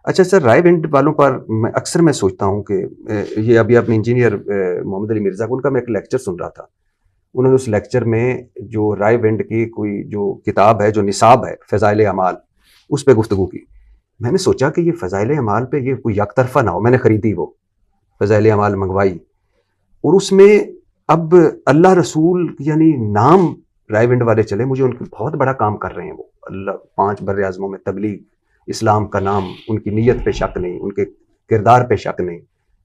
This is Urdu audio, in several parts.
اچھا سر، رائے ونڈ والوں پر میں سوچتا ہوں کہ یہ ابھی اپنے انجینئر محمد علی مرزا کو، ان کا میں ایک لیکچر سن رہا تھا. انہوں نے اس لیکچر میں جو رائے ونڈ کی کوئی جو کتاب ہے، جو نصاب ہے فضائل اعمال، اس پہ گفتگو کی. میں نے سوچا کہ یہ فضائل اعمال پہ یہ کوئی یک طرفہ نہ ہو. میں نے خریدی وہ فضائل اعمال، منگوائی، اور اس میں اب اللہ رسول یعنی نام رائے ونڈ والے چلے، مجھے ان کے بہت بڑا کام کر رہے ہیں وہ. اللہ 5 بر اعظموں میں تبلیغ اسلام کا نام، ان کی نیت پہ شک نہیں، ان کے کردار پہ شک نہیں.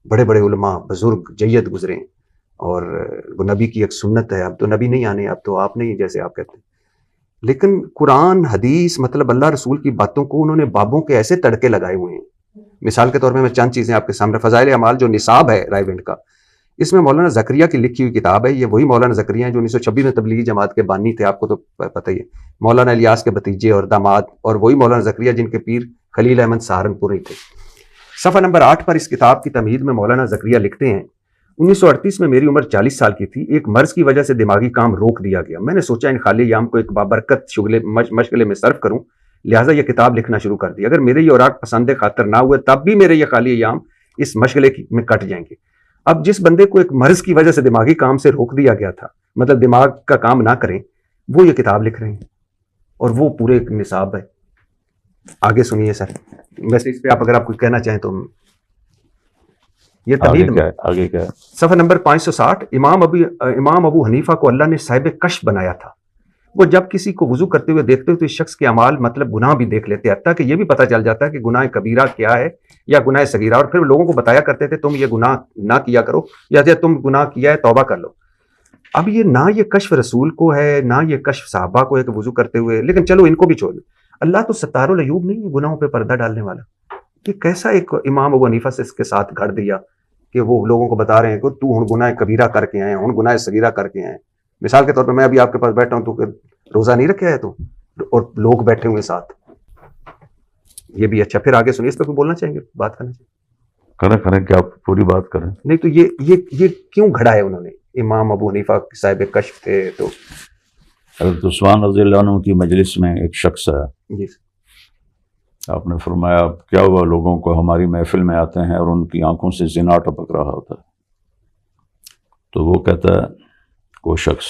بڑے بڑے علماء بزرگ جید گزرے ہیں، اور وہ نبی کی ایک سنت ہے. اب تو نبی نہیں آنے، اب تو آپ نہیں جیسے آپ کہتے ہیں. لیکن قرآن حدیث مطلب اللہ رسول کی باتوں کو انہوں نے بابوں کے ایسے تڑکے لگائے ہوئے ہیں. مثال کے طور پہ میں چند چیزیں آپ کے سامنے. فضائل اعمال جو نصاب ہے رائے ونڈ کا، اس میں مولانا زکریا کی لکھی ہوئی کتاب ہے. یہ وہی مولانا زکریا ہیں جو 1926 میں تبلیغی جماعت کے بانی تھے، آپ کو تو پتہ ہی ہے. مولانا الیاس کے بھتیجے اور داماد، اور وہی مولانا زکریا جن کے پیر خلیل احمد سہارنپوری تھے. صفحہ نمبر 8 پر اس کتاب کی تمہید میں مولانا زکریا لکھتے ہیں، 1938 میں میری عمر 40 سال کی تھی. ایک مرض کی وجہ سے دماغی کام روک دیا گیا. میں نے سوچا ان خالی ایام کو ایک بابرکت مشغلے میں صرف کروں، لہٰذا یہ کتاب لکھنا شروع کر دی. اگر میرے یہ اوراق پسند خاطر نہ ہوئے تب بھی میرے یہ خالی ایام اس مشغلے میں کٹ جائیں گے. اب جس بندے کو ایک مرض کی وجہ سے دماغی کام سے روک دیا گیا تھا، مطلب دماغ کا کام نہ کریں، وہ یہ کتاب لکھ رہے ہیں، اور وہ پورے ایک نصاب ہے. آگے سنیے سر. ویسے اس پہ آپ اگر آپ کچھ کہنا چاہیں تو. یہ تمہید آگے کیا ہے؟ صفحہ نمبر 560. امام ابو حنیفہ کو اللہ نے صاحب کشف بنایا تھا. وہ جب کسی کو وضو کرتے ہوئے دیکھتے تو اس شخص کے اعمال مطلب گناہ بھی دیکھ لیتے، حتیٰ کہ یہ بھی پتہ چل جاتا ہے کہ گناہ کبیرہ کیا ہے یا گناہ صغیرہ. اور پھر لوگوں کو بتایا کرتے تھے تم یہ گناہ نہ کیا کرو، یا تم گناہ کیا ہے توبہ کر لو. اب یہ نہ یہ کشف رسول کو ہے، نہ یہ کشف صحابہ کو ہے کہ وضو کرتے ہوئے. لیکن چلو ان کو بھی چھوڑ دیں. اللہ تو ستار العیوب نہیں ہے، گناہوں پہ پردہ ڈالنے والا. کہ کیسا ایک امام ابو حنیفہ سے اس کے ساتھ گھڑ دیا کہ وہ لوگوں کو بتا رہے ہیں کہ تو ہن گناہ کبیرہ کر کے آئے ہیں، ہن گناہ صغیرہ کر کے آئے ہیں. مثال کے طور پہ میں ابھی آپ کے پاس بیٹھا ہوں تو روزہ نہیں رکھا ہے تو، اور لوگ بیٹھے ہوئے ساتھ. یہ بھی اچھا. پھر آگے سنیے. اس پہ کوئی بولنا چاہیں گے، بات کرنا چاہیں؟ کریں کہ آپ پوری بات کریں. نہیں تو یہ کیوں گھڑا ہے انہوں نے؟ امام ابو حنیفہ صاحب کشف تھے تو. حضرت عثمان رضی اللہ عنہ کی مجلس میں ایک شخص ہے. جی. آپ نے فرمایا کیا ہوا، لوگوں کو ہماری محفل میں آتے ہیں اور ان کی آنکھوں سے زنا ٹپک رہا ہوتا ہے. تو وہ کہتا ہے، وہ شخص،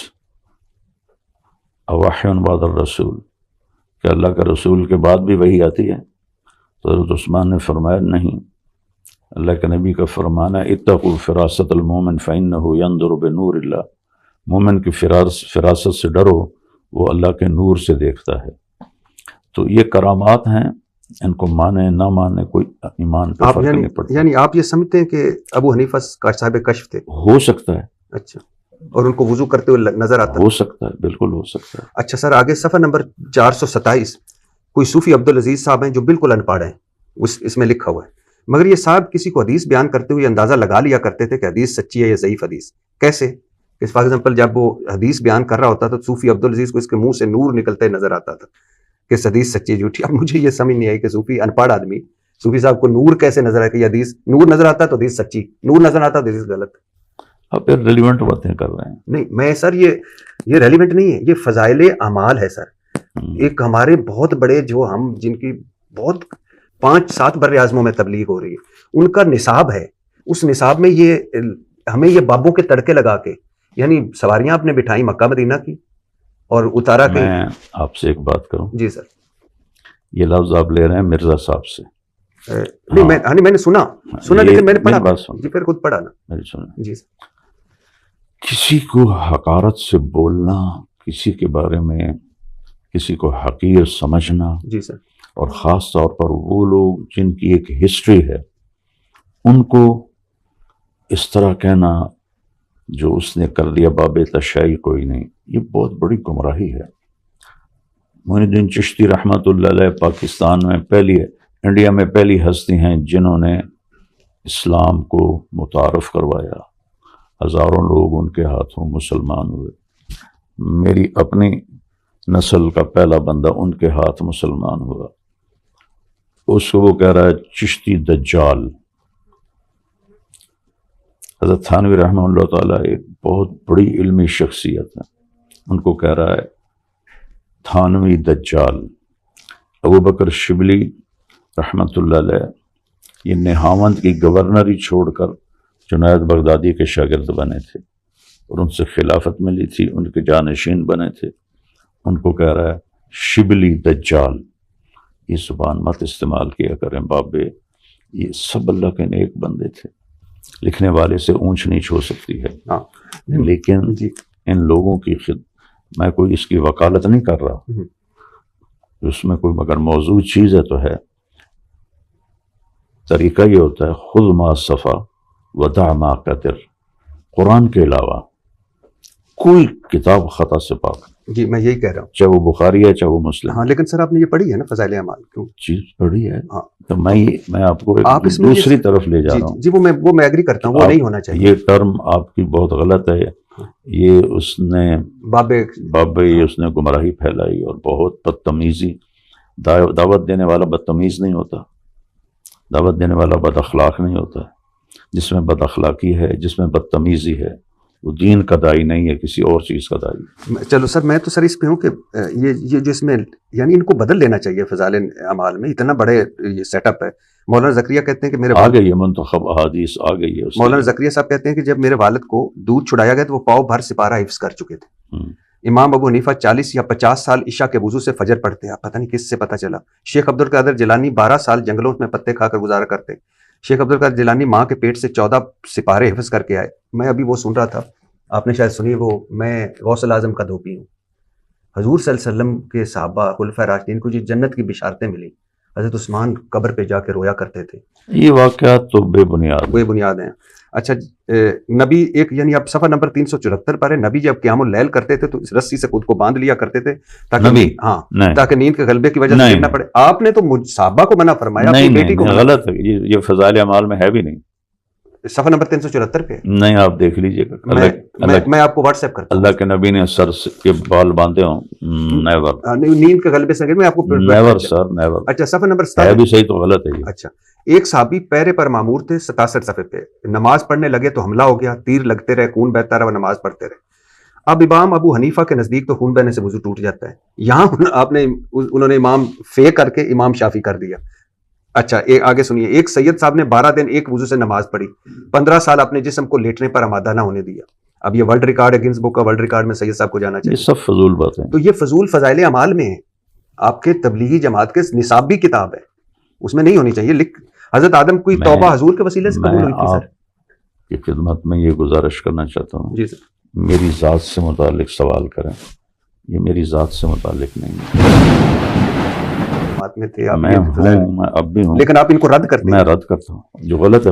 اوحی بعد الرسول، کہ اللہ کا رسول کے بعد بھی وہی آتی ہے؟ تو حضرت عثمان نے فرمایا نہیں، اللہ کے نبی کا فرمانا ہے اتقوا فراست المومن فإنہ ينظر بنور اللہ. مومن کی فراست سے ڈرو، وہ اللہ کے نور سے دیکھتا ہے. تو یہ کرامات ہیں، ان کو مانے نہ مانے کوئی ایمان پہ فرق نہیں پڑتا. یعنی آپ یہ سمجھتے ہیں کہ ابو حنیفہ صاحب کشف تھے؟ ہو سکتا ہے. اچھا. اور ان کو وضو کرتے ہوئے نظر آتا ہے؟ ہو سکتا ہے، بالکل ہو سکتا ہے. اچھا سر، آگے صفحہ نمبر 427. کوئی صوفی عبدالعزیز صاحب ہیں جو بالکل ان پڑھ ہیں، اس میں لکھا ہوا ہے، مگر یہ صاحب کسی کو حدیث بیان کرتے ہوئے اندازہ لگا لیا کرتے تھے کہ حدیث سچی ہے یا ضعیف حدیث. کیسے؟ فار ایگزامپل جب وہ حدیث بیان کر رہا ہوتا تو صوفی عبدالعزیز کو اس کے منہ سے نور نکلتے نظر آتا تھا کہ حدیث سچی جھوٹی. اب مجھے یہ سمجھ نہیں آئی کہ صوفی ان پڑھ آدمی، صوفی صاحب کو نور کیسے نظر آئے کہ حدیث نور نظر آتا تو حدیث سچی، نور نظر آتا تو حدیث غلط. آپ ریلیونٹ باتیں کر رہے ہیں. نہیں میں سر یہ ریلیونٹ نہیں ہے، یہ فضائل اعمال ہے سر. ایک ہمارے بہت بڑے جو ہم جن کی بہت 5-7 بر اعظموں میں تبلیغ ہو رہی ہے، ان کا نصاب ہے. اس نصاب میں یہ ہمیں یہ بابوں کے تڑکے لگا کے، یعنی سواریاں آپ نے بٹھائی مکہ مدینہ کی اور اتارا کہ. میں آپ سے ایک بات کروں. جی سر. یہ لفظ آپ لے رہے ہیں مرزا صاحب سے. نہیں میں نے سنا لیکن میں نے پڑھا. بات سن جی پھر خود پڑھا نا. میری سنیں. جی سر. کسی کو حقارت سے بولنا، کسی کے بارے میں کسی کو حقیر سمجھنا، جی سر، اور خاص طور پر وہ لوگ جن کی ایک ہسٹری ہے، ان کو اس طرح کہنا جو اس نے کر دیا باب تشیع کوئی نہیں، یہ بہت بڑی گمراہی ہے. معین الدین چشتی رحمۃ اللہ علیہ پاکستان میں انڈیا میں پہلی ہستی ہیں جنہوں نے اسلام کو متعارف کروایا. ہزاروں لوگ ان کے ہاتھوں مسلمان ہوئے. میری اپنی نسل کا پہلا بندہ ان کے ہاتھ مسلمان ہوا. اس کو وہ کہہ رہا ہے چشتی دجال. حضرت تھانوی رحمہ اللہ تعالیٰ ایک بہت بڑی علمی شخصیت ہے، ان کو کہہ رہا ہے تھانوی دجال. ابو بکر شبلی رحمۃ اللہ علیہ یہ نہاوند کی گورنری چھوڑ کر جنید بغدادی کے شاگرد بنے تھے اور ان سے خلافت ملی تھی، ان کے جانشین بنے تھے. ان کو کہہ رہا ہے شبلی دجال. یہ زبان مت استعمال کیا کریں بابے، یہ سب اللہ کے نیک بندے تھے. لکھنے والے سے اونچ نیچ ہو سکتی ہے، لیکن ان لوگوں کی میں کوئی اس کی وکالت نہیں کر رہا، اس میں کوئی مگر موضوع چیز ہے تو ہے. طریقہ یہ ہوتا ہے خذ ما صفا ودع ما قدر. قرآن کے علاوہ کوئی کتاب خطا سے پاک. جی میں یہی کہہ رہا ہوں، چاہے وہ بخاری ہے چاہے وہ مسلم. ہاں لیکن سر آپ نے یہ پڑھی ہے نا فضائل اعمال؟ کیوں چیز پڑھی ہے. ہاں تو میں آپ کو ایک دوسری طرف لے جا رہا ہوں. جی وہ میں ایگری کرتا ہوں، وہ نہیں ہونا چاہیے. یہ ٹرم آپ کی بہت غلط ہے. یہ اس نے بابے اس نے گمراہی پھیلائی اور بہت بدتمیزی. دعوت دینے والا بدتمیز نہیں ہوتا، دعوت دینے والا بد اخلاق نہیں ہوتا. جس میں بد اخلاقی ہے، جس میں بدتمیزی ہے، وہ دین کا داعی نہیں ہے، کسی اور چیز کا داعی. چلو سر میں تو سر اس پہ ہوں کہ یہ جو اس میں یعنی ان کو بدل لینا چاہیے فضائل اعمال میں. اتنا بڑے یہ سیٹ اپ ہے. مولانا زکریا کہتے ہیں کہ میرے آ گئی ہے منتخب احادیث آ گئی ہے. مولانا زکریا صاحب کہتے ہیں کہ جب میرے والد کو دودھ چھڑایا گیا تو وہ پاؤ بھر سپارہ حفظ کر چکے تھے. امام ابو حنیفہ 40 یا 50 سال عشاء کے وضو سے فجر پڑھتے ہیں. پتہ نہیں کس سے پتہ چلا. شیخ عبد القادر جیلانی 12 سال جنگلوں میں پتے کھا کر گزارا کرتے. شیخ عبد القادر جیلانی ماں کے پیٹ سے 14 سپارے حفظ کر کے آئے. میں ابھی وہ سن رہا تھا، آپ نے شاید سنی، وہ میں غوث الاعظم کا دھوبی ہوں. حضور صلی اللہ علیہ وسلم کے صحابہ خلفائے راشدین کو جنت کی بشارتیں ملی. حضرت عثمان قبر پہ جا کے رویا کرتے تھے. یہ واقعات تو بے بنیاد ہیں. اچھا نبی ایک یعنی اب صفحہ نمبر 374 پر ہے، نبی جب قیام اللیل کرتے تھے تو اس رسی سے خود کو باندھ لیا کرتے تھے تاکہ نیند کے غلبے کی وجہ سے گر نہ پڑے. آپ نے تو صحابہ کو منع فرمایا، اپنی بیٹی کو غلط ہے. یہ فضائل اعمال میں ہے بھی نہیں. صفحہ نمبر 374 پہ نہیں، آپ دیکھ لیجئے گا. میں آپ کو واٹس ایپ کرتا ہوں. اللہ کے نبی نے سر کے بال باندھے ہوں. نیور. نیند کے غلبے سے میں آپ کو نیور سر نیور. اچھا صفحہ نمبر ہے بھی صحیح تو غلط ہے. اچھا ایک صحابی پیرے پر معمور تھے 67 صفحے پہ. نماز پڑھنے لگے تو حملہ ہو گیا، تیر لگتے رہے، خون بہتا رہا، نماز پڑھتے رہے. اب امام ابو حنیفہ کے نزدیک تو خون بہنے سے وضو ٹوٹ جاتا ہے. یہاں انہوں نے امام فے کر کے امام شافی کر دیا. اچھا آگے سنیے. ایک سید صاحب نے 12 دن ایک وضو سے نماز پڑھی، 15 سال اپنے جسم کو لیٹنے پر آمادہ نہ ہونے دیا. اب یہ ورلڈ ریکارڈ ہے، گنس بک کا ورلڈ ریکارڈ میں سید صاحب کو جانا چاہیے. یہ سب فضول باتیں. تو یہ فضول فضائل اعمال میں ہے. آپ کے تبلیغی جماعت کے نصابی کتاب ہے، اس میں نہیں ہونی چاہیے. حضرت آدم کوئی توبہ حضور کے وسیلے سے قبول ہوئی تھی. سر کی خدمت میں یہ گزارش کرنا چاہتا ہوں، جی سر، میری ذات سے متعلق سوال کریں. یہ میری ذات سے متعلق نہیں ہے. میں تھے، میں اب بھی ہوں، لیکن آپ ان کو رد کرتے ہیں. میں رد کرتا ہوں جو غلط ہے.